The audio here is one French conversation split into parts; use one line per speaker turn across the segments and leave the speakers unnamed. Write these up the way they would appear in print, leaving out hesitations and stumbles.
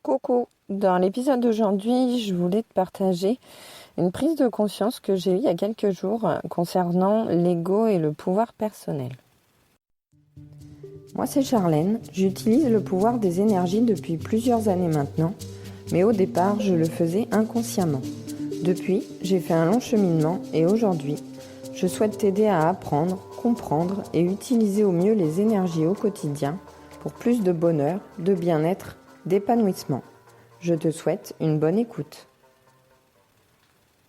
Coucou, dans l'épisode d'aujourd'hui, je voulais te partager une prise de conscience que j'ai eue il y a quelques jours concernant l'ego et le pouvoir personnel. Moi, c'est Charlène, j'utilise le pouvoir des énergies depuis plusieurs années maintenant, mais au départ, je le faisais inconsciemment. Depuis, j'ai fait un long cheminement et aujourd'hui, je souhaite t'aider à apprendre, comprendre et utiliser au mieux les énergies au quotidien pour plus de bonheur, de bien-être, d'épanouissement. Je te souhaite une bonne écoute.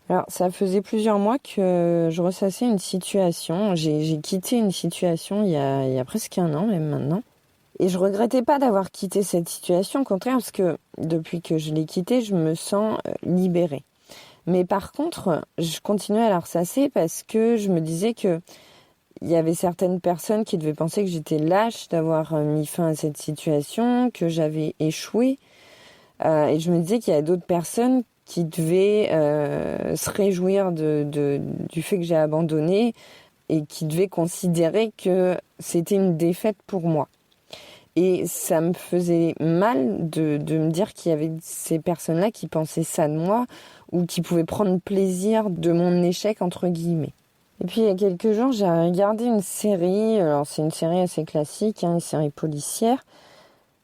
Alors, ça faisait plusieurs mois que je ressassais une situation. J'ai quitté une situation il y a presque un an, même maintenant. Et je regrettais pas d'avoir quitté cette situation, au contraire, parce que depuis que je l'ai quittée, je me sens libérée. Mais par contre, je continuais à la ressasser parce que je me disais que il y avait certaines personnes qui devaient penser que j'étais lâche d'avoir mis fin à cette situation, que j'avais échoué. Et je me disais qu'il y avait d'autres personnes qui devaient se réjouir du fait que j'ai abandonné et qui devaient considérer que c'était une défaite pour moi. Et ça me faisait mal de me dire qu'il y avait ces personnes-là qui pensaient ça de moi ou qui pouvaient prendre plaisir de mon échec, entre guillemets. Et puis il y a quelques jours, j'ai regardé une série, alors c'est une série assez classique, une série policière.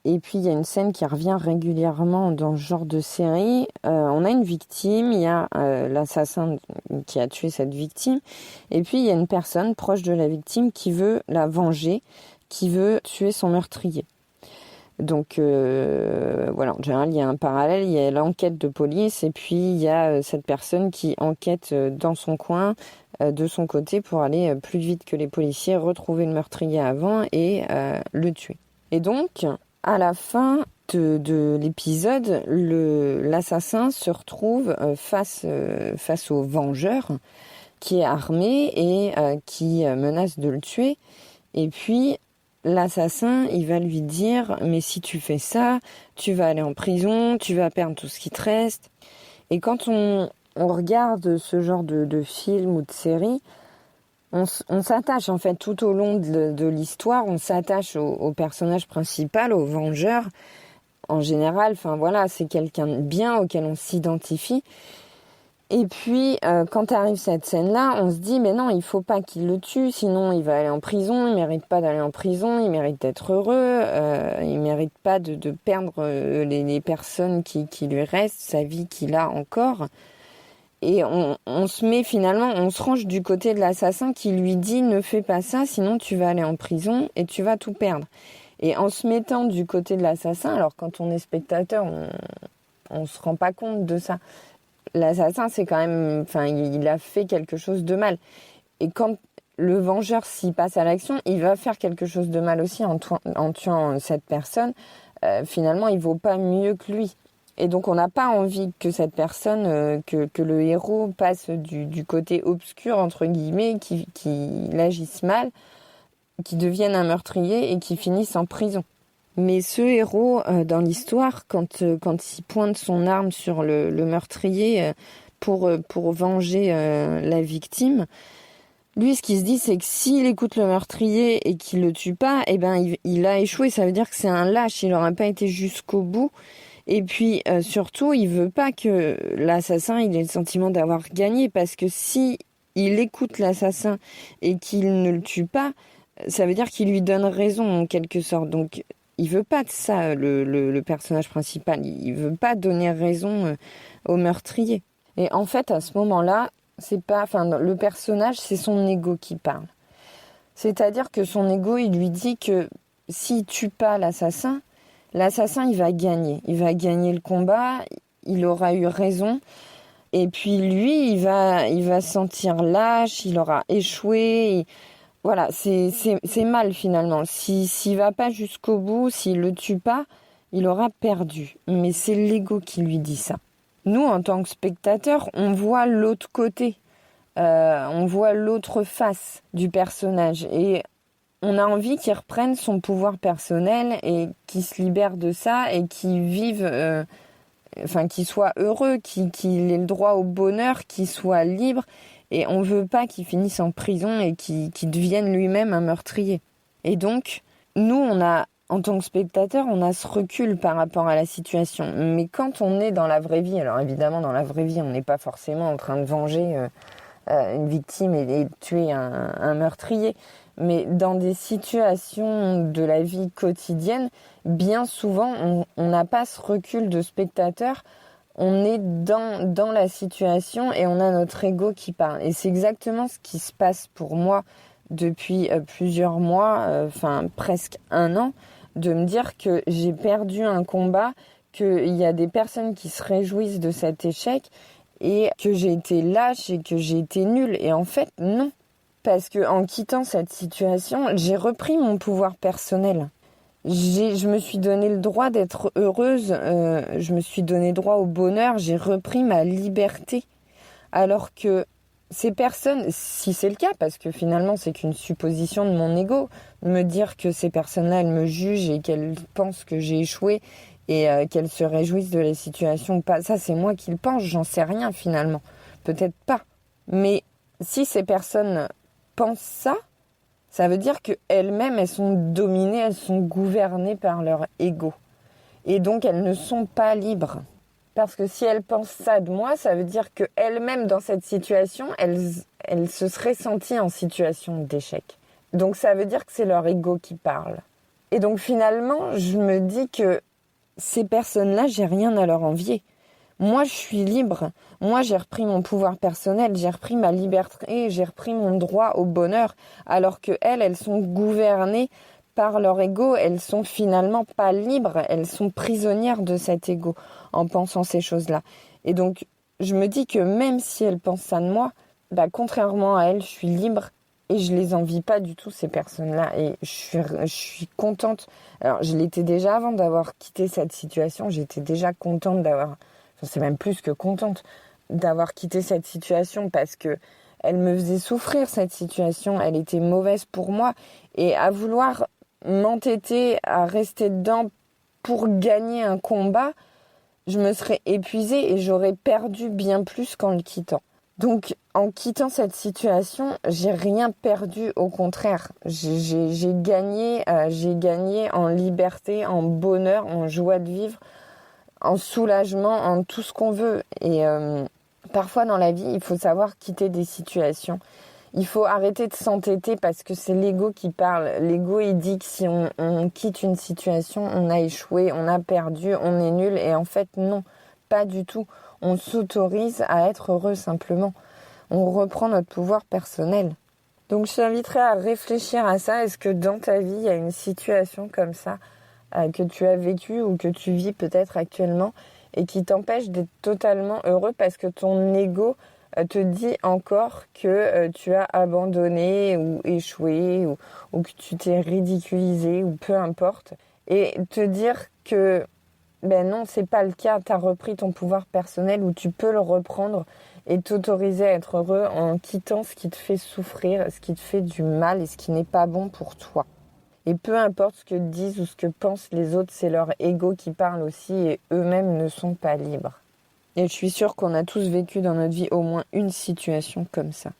Et puis il y a une scène qui revient régulièrement dans ce genre de série. On a une victime, il y a l'assassin qui a tué cette victime. Et puis il y a une personne proche de la victime qui veut la venger, qui veut tuer son meurtrier. Donc voilà, en général il y a un parallèle, il y a l'enquête de police et puis il y a cette personne qui enquête dans son coin, de son côté pour aller plus vite que les policiers, retrouver le meurtrier avant et le tuer. Et donc, à la fin de l'épisode, l'assassin se retrouve face au vengeur qui est armé et qui menace de le tuer. Et puis, l'assassin, il va lui dire « Mais si tu fais ça, tu vas aller en prison, tu vas perdre tout ce qui te reste. » Et quand on regarde ce genre de film ou de série, on s'attache en fait tout au long de l'histoire, on s'attache au personnage principal, au vengeur. En général, enfin voilà, c'est quelqu'un de bien auquel on s'identifie. Et puis, quand arrive cette scène-là, on se dit, mais non, il faut pas qu'il le tue, sinon il va aller en prison, il mérite pas d'aller en prison, il mérite d'être heureux, il mérite pas de perdre les personnes qui lui restent, sa vie qu'il a encore. Et on se met finalement, on se range du côté de l'assassin qui lui dit ne fais pas ça, sinon tu vas aller en prison et tu vas tout perdre. Et en se mettant du côté de l'assassin, alors quand on est spectateur, on se rend pas compte de ça. L'assassin, c'est quand même, enfin, il a fait quelque chose de mal. Et quand le vengeur s'y passe à l'action, il va faire quelque chose de mal aussi en tuant cette personne. Finalement, il vaut pas mieux que lui. Et donc on n'a pas envie que cette personne, que le héros passe du côté obscur, entre guillemets, qui l'agisse mal, qui devienne un meurtrier et qui finisse en prison. Mais ce héros, dans l'histoire, quand il pointe son arme sur le meurtrier pour venger la victime, lui, ce qu'il se dit, c'est que s'il écoute le meurtrier et qu'il le tue pas, eh ben, il a échoué. Ça veut dire que c'est un lâche, il n'aura pas été jusqu'au bout. Et puis surtout, il veut pas que l'assassin il ait le sentiment d'avoir gagné parce que si il écoute l'assassin et qu'il ne le tue pas, ça veut dire qu'il lui donne raison en quelque sorte. Donc il veut pas de ça le personnage principal. Il veut pas donner raison au meurtrier. Et en fait, à ce moment-là, c'est pas, enfin le personnage, c'est son ego qui parle. C'est-à-dire que son ego, il lui dit que s'il tue pas l'assassin, il va gagner. Il va gagner le combat, il aura eu raison. Et puis lui, il va se sentir lâche, il aura échoué. Voilà, c'est mal finalement. S'il va pas jusqu'au bout, s'il le tue pas, il aura perdu. Mais c'est l'ego qui lui dit ça. Nous, en tant que spectateurs, on voit l'autre côté. On voit l'autre face du personnage. Et on a envie qu'il reprenne son pouvoir personnel et qu'il se libère de ça et qu'il vive, qu'il soit heureux, qu'il ait le droit au bonheur, qu'il soit libre. Et on veut pas qu'il finisse en prison et qu'il devienne lui-même un meurtrier. Et donc, nous, on a en tant que spectateur, on a ce recul par rapport à la situation. Mais quand on est dans la vraie vie, alors évidemment, dans la vraie vie, on n'est pas forcément en train de venger une victime et de tuer un meurtrier. Mais dans des situations de la vie quotidienne, bien souvent, on n'a pas ce recul de spectateur. On est dans la situation et on a notre ego qui parle. Et c'est exactement ce qui se passe pour moi depuis plusieurs mois, presque un an, de me dire que j'ai perdu un combat, qu'il y a des personnes qui se réjouissent de cet échec et que j'ai été lâche et que j'ai été nulle. Et en fait, non. Parce que en quittant cette situation, j'ai repris mon pouvoir personnel. Je me suis donné le droit d'être heureuse, je me suis donné droit au bonheur, j'ai repris ma liberté. Alors que ces personnes, si c'est le cas, parce que finalement c'est qu'une supposition de mon ego, me dire que ces personnes-là, elles me jugent et qu'elles pensent que j'ai échoué et qu'elles se réjouissent de la situation ou pas, ça c'est moi qui le pense, j'en sais rien finalement. Peut-être pas. Mais si ces personnes pensent ça, ça veut dire qu'elles-mêmes, elles sont dominées, elles sont gouvernées par leur ego. Et donc, elles ne sont pas libres. Parce que si elles pensent ça de moi, ça veut dire qu'elles-mêmes, dans cette situation, elles se seraient senties en situation d'échec. Donc, ça veut dire que c'est leur ego qui parle. Et donc, finalement, je me dis que ces personnes-là, j'ai rien à leur envier. Moi, je suis libre. Moi, j'ai repris mon pouvoir personnel, j'ai repris ma liberté, j'ai repris mon droit au bonheur. Alors que elles sont gouvernées par leur ego. Elles sont finalement pas libres. Elles sont prisonnières de cet ego en pensant ces choses-là. Et donc, je me dis que même si elles pensent ça de moi, contrairement à elles, je suis libre et je les envie pas du tout, ces personnes-là. Et je suis contente. Alors, je l'étais déjà avant d'avoir quitté cette situation. J'étais déjà contente d'avoir... c'est même plus que contente d'avoir quitté cette situation parce que elle me faisait souffrir, cette situation. Elle était mauvaise pour moi. Et à vouloir m'entêter à rester dedans pour gagner un combat, je me serais épuisée et j'aurais perdu bien plus qu'en le quittant. Donc, en quittant cette situation, j'ai rien perdu, au contraire. J'ai gagné en liberté, en bonheur, en joie de vivre, en soulagement, en tout ce qu'on veut. Et parfois dans la vie, il faut savoir quitter des situations. Il faut arrêter de s'entêter parce que c'est l'ego qui parle. L'ego, il dit que si on quitte une situation, on a échoué, on a perdu, on est nul. Et en fait, non, pas du tout. On s'autorise à être heureux simplement. On reprend notre pouvoir personnel. Donc je t'inviterai à réfléchir à ça. Est-ce que dans ta vie, il y a une situation comme ça que tu as vécu ou que tu vis peut-être actuellement et qui t'empêche d'être totalement heureux parce que ton ego te dit encore que tu as abandonné ou échoué ou que tu t'es ridiculisé ou peu importe. Et te dire que non, c'est pas le cas, tu as repris ton pouvoir personnel où tu peux le reprendre et t'autoriser à être heureux en quittant ce qui te fait souffrir, ce qui te fait du mal et ce qui n'est pas bon pour toi. Et peu importe ce que disent ou ce que pensent les autres, c'est leur ego qui parle aussi et eux-mêmes ne sont pas libres. Et je suis sûre qu'on a tous vécu dans notre vie au moins une situation comme ça.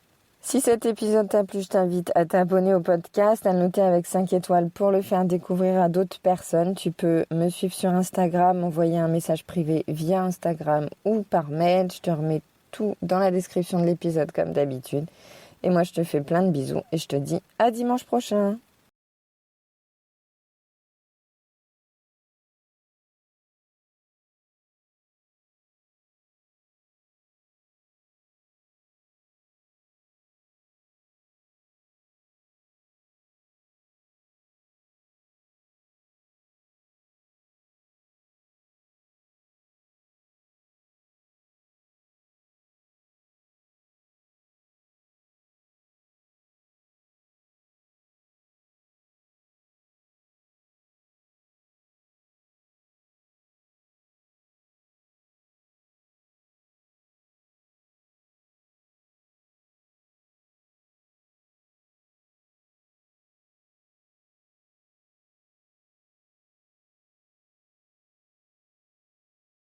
Si cet épisode t'a plu, je t'invite à t'abonner au podcast, à le noter avec 5 étoiles pour le faire découvrir à d'autres personnes. Tu peux me suivre sur Instagram, m'envoyer un message privé via Instagram ou par mail. Je te remets tout dans la description de l'épisode comme d'habitude. Et moi, je te fais plein de bisous et je te dis à dimanche prochain.